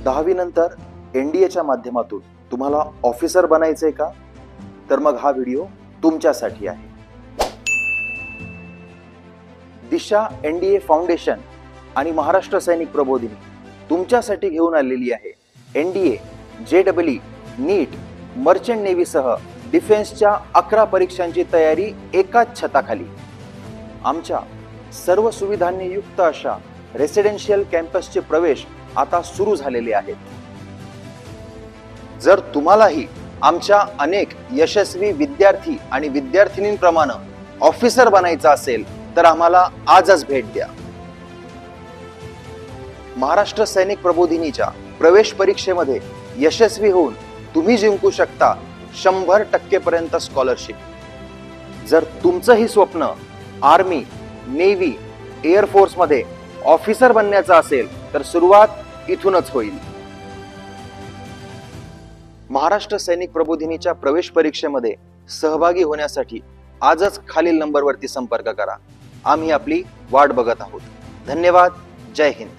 10वी नंतर NDAच्या माध्यमातून तुम्हाला ऑफिसर बनायचंय का? तर मग हा व्हिडिओ तुमच्यासाठी आहे. दिशा NDA फाउंडेशन आणि महाराष्ट्र सैनिक प्रबोधिनी तुमच्यासाठी घेऊन आलेली आहे NDA, JEE, नीट, मर्चंट नेव्हीसह डिफेन्सच्या 11 परीक्षांची तयारी एकाच छताखाली. आमच्या सर्व सुविधांनी युक्त अशा रेसिडेन्शियल कॅम्पसचे प्रवेश आता सुरू झालेले आहेत. जर तुम्हालाही आमच्या अनेक यशस्वी विद्यार्थी आणि विद्यार्थिनींप्रमाणे ऑफिसर बनायचं असेल तर आम्हाला आजच भेट द्या. महाराष्ट्र सैनिक प्रबोधिनीच्या प्रवेश परीक्षेमध्ये यशस्वी होऊन तुम्ही जिंकू शकता 100% पर्यंत स्कॉलरशिप. जर तुमचंही स्वप्न आर्मी, नेव्ही, एअरफोर्स मध्ये ऑफिसर बनण्याचं असेल तर सुरुवात इथूनच होईल. महाराष्ट्र सैनिक प्रबोधिनीच्या प्रवेश परीक्षेमध्ये सहभागी होण्यासाठी आजच खालील नंबरवरती संपर्क करा. आम्ही आपली वाट बघत आहोत. धन्यवाद. जय हिंद.